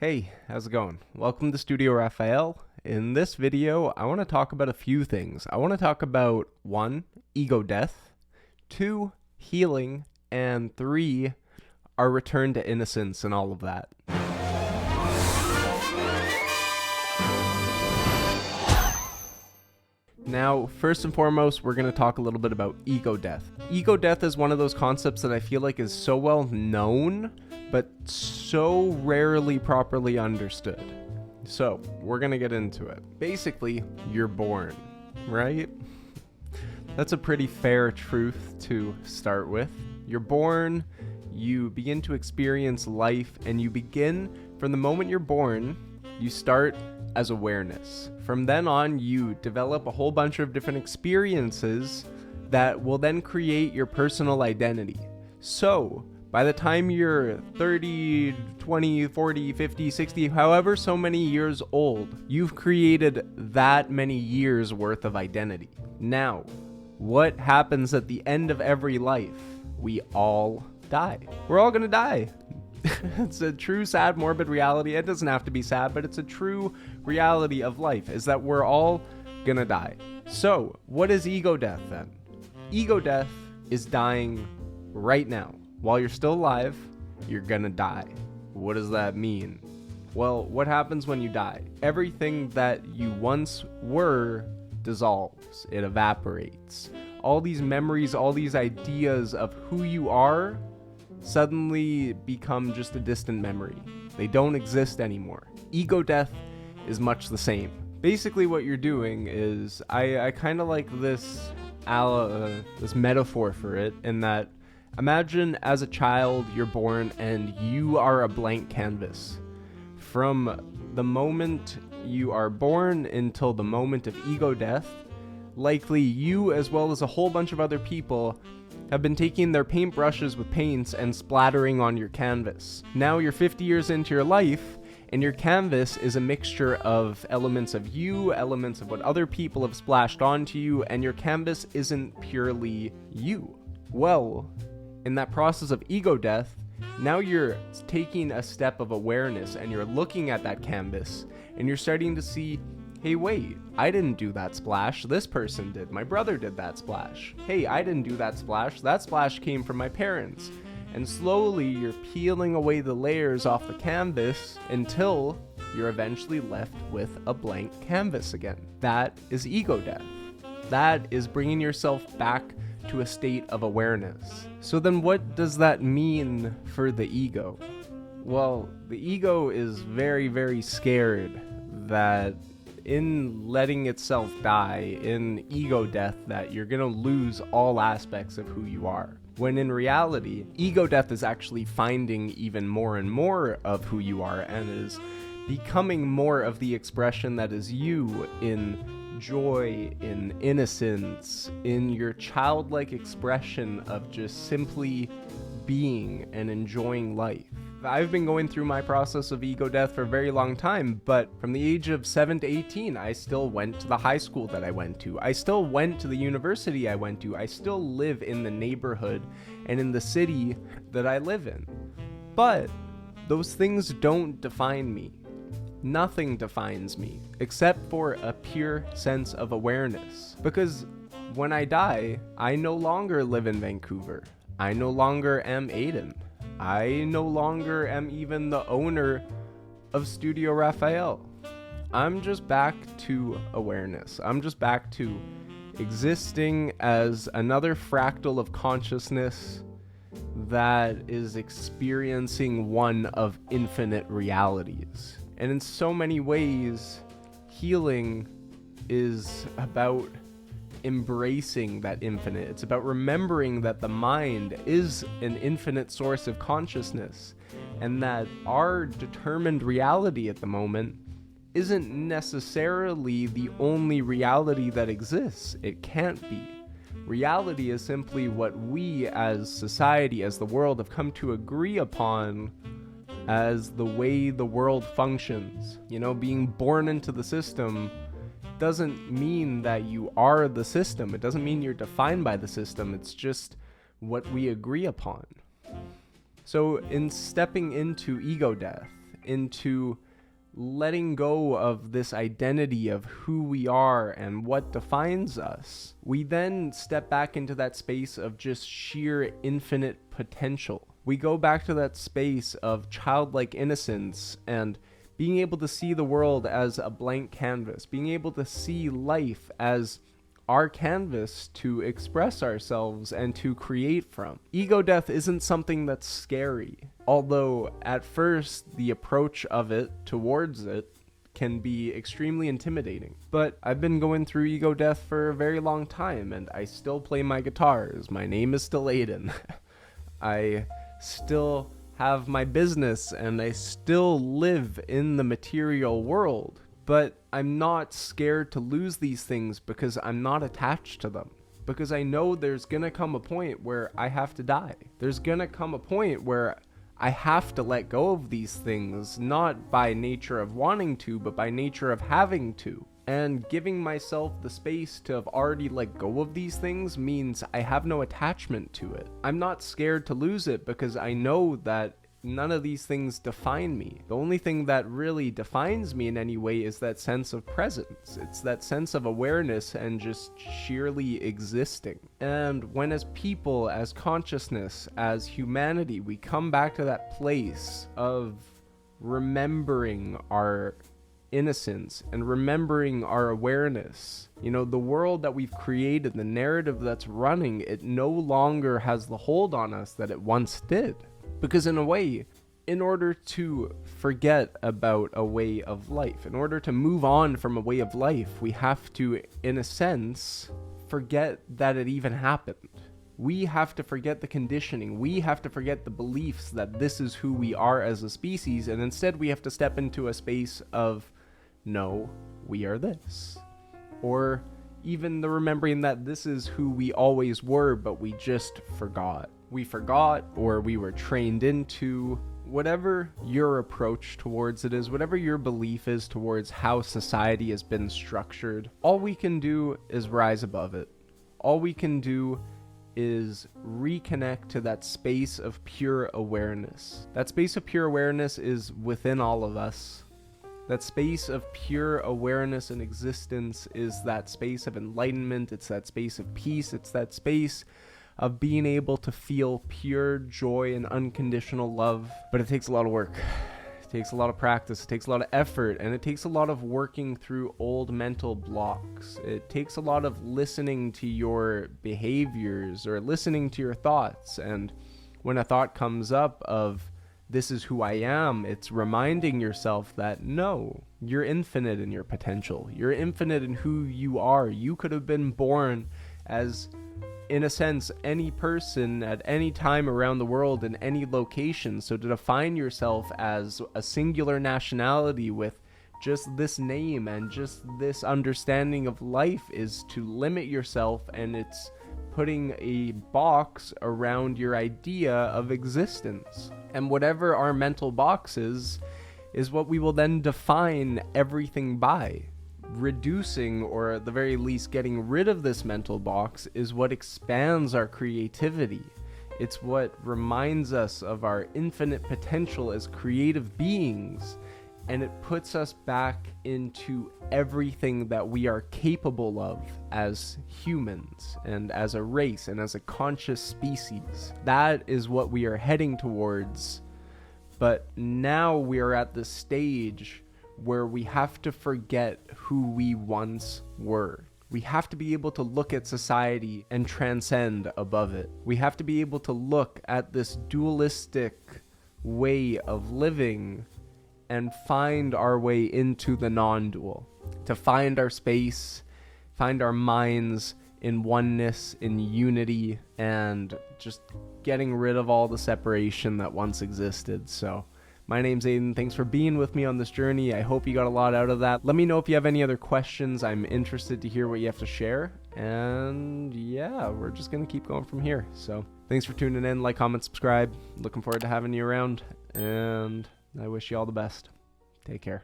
Hey, how's it going? Welcome to Studio Raphael. In this video, I want to talk about a few things. I want to talk about 1, ego death, 2, healing, and 3, our return to innocence and all of that. Now, first and foremost, we're going to talk a little bit about ego death. Ego death is one of those concepts that I feel like is so well known, but so rarely properly understood. So, we're going to get into it. Basically, you're born, right? That's a pretty fair truth to start with. You're born, you begin to experience life, and you begin, from the moment you're born, you start as awareness. From then on, you develop a whole bunch of different experiences that will then create your personal identity. So, by the time you're 30, 20, 40, 50, 60, however so many years old, you've created that many years worth of identity. Now, what happens at the end of every life? We all die. We're all gonna die. It's a true, sad, morbid reality. It doesn't have to be sad, but it's a true reality of life, is that we're all gonna die. So, what is ego death then? Ego death is dying right now. While you're still alive, you're gonna die. What does that mean? Well, what happens when you die? Everything that you once were dissolves. It evaporates. All these memories, all these ideas of who you are suddenly become just a distant memory. They don't exist anymore. Ego death is much the same. Basically what you're doing is, I kind of like this metaphor for it, in that imagine as a child you're born and you are a blank canvas. From the moment you are born until the moment of ego death, likely you, as well as a whole bunch of other people, have been taking their paintbrushes with paints and splattering on your canvas. Now you're 50 years into your life, and your canvas is a mixture of elements of you, elements of what other people have splashed onto you, and your canvas isn't purely you. Well, in that process of ego death, now you're taking a step of awareness, and you're looking at that canvas, and you're starting to see, hey, wait, I didn't do that splash. This person did. My brother did that splash. Hey, I didn't do that splash. That splash came from my parents. And slowly you're peeling away the layers off the canvas until you're eventually left with a blank canvas again. That is ego death. That is bringing yourself back to a state of awareness. So then what does that mean for the ego? Well, the ego is very, very scared that in letting itself die, in ego death, that you're gonna lose all aspects of who you are. When in reality, ego death is actually finding even more and more of who you are, and is becoming more of the expression that is you, in joy, in innocence, in your childlike expression of just simply being and enjoying life. I've been going through my process of ego death for a very long time, but from the age of 7 to 18, I still went to the high school that I went to. I still went to the university I went to. I still live in the neighborhood and in the city that I live in. But those things don't define me. Nothing defines me, except for a pure sense of awareness. Because when I die, I no longer live in Vancouver. I no longer am Aiden. I no longer am even the owner of Studio Raphael. I'm just back to awareness. I'm just back to existing as another fractal of consciousness that is experiencing one of infinite realities. And in so many ways, healing is about embracing that infinite. It's about remembering that the mind is an infinite source of consciousness, and that our determined reality at the moment isn't necessarily the only reality that exists. It can't be. Reality is simply what we as society, as the world, have come to agree upon as the way the world functions. You know, being born into the system doesn't mean that you are the system. It doesn't mean you're defined by the system. It's just what we agree upon. So in stepping into ego death, into letting go of this identity of who we are and what defines us, we then step back into that space of just sheer infinite potential. We go back to that space of childlike innocence and being able to see the world as a blank canvas, being able to see life as our canvas to express ourselves and to create from. Ego death isn't something that's scary, although at first the approach of it towards it can be extremely intimidating. But I've been going through ego death for a very long time, and I still play my guitars. My name is still Aiden. I still have my business, and I still live in the material world. But I'm not scared to lose these things because I'm not attached to them. Because I know there's gonna come a point where I have to die. There's gonna come a point where I have to let go of these things, not by nature of wanting to, but by nature of having to. And giving myself the space to have already let go of these things means I have no attachment to it. I'm not scared to lose it because I know that none of these things define me. The only thing that really defines me in any way is that sense of presence. It's that sense of awareness and just sheerly existing. And when as people, as consciousness, as humanity, we come back to that place of remembering our innocence and remembering our awareness, you know, the world that we've created, the narrative that's running, it no longer has the hold on us that it once did. Because in a way, in order to forget about a way of life, in order to move on from a way of life, we have to, in a sense, forget that it even happened. We have to forget the conditioning. We have to forget the beliefs that this is who we are as a species, and instead we have to step into a space of, no, we are this. Or even the remembering that this is who we always were, but we just forgot. We forgot, or we were trained into. Whatever your approach towards it is, whatever your belief is towards how society has been structured, all we can do is rise above it. All we can do is reconnect to that space of pure awareness. That space of pure awareness is within all of us. That space of pure awareness and existence is that space of enlightenment. It's that space of peace. It's that space of being able to feel pure joy and unconditional love. But it takes a lot of work. It takes a lot of practice. It takes a lot of effort. And it takes a lot of working through old mental blocks. It takes a lot of listening to your behaviors or listening to your thoughts. And when a thought comes up of, this is who I am, it's reminding yourself that no, you're infinite in your potential. You're infinite in who you are. You could have been born as, in a sense, any person at any time around the world in any location. So to define yourself as a singular nationality with just this name and just this understanding of life is to limit yourself, and it's putting a box around your idea of existence. And whatever our mental box is what we will then define everything by. Reducing, or at the very least getting rid of this mental box, is what expands our creativity. It's what reminds us of our infinite potential as creative beings, and it puts us back into everything that we are capable of as humans and as a race and as a conscious species. That is what we are heading towards. But now we are at the stage where we have to forget who we once were. We have to be able to look at society and transcend above it. We have to be able to look at this dualistic way of living and find our way into the non-dual. To find our space, find our minds in oneness, in unity, and just getting rid of all the separation that once existed. So, my name's Aiden. Thanks for being with me on this journey. I hope you got a lot out of that. Let me know if you have any other questions. I'm interested to hear what you have to share. And yeah, we're just going to keep going from here. So thanks for tuning in. Like, comment, subscribe. Looking forward to having you around. And I wish you all the best. Take care.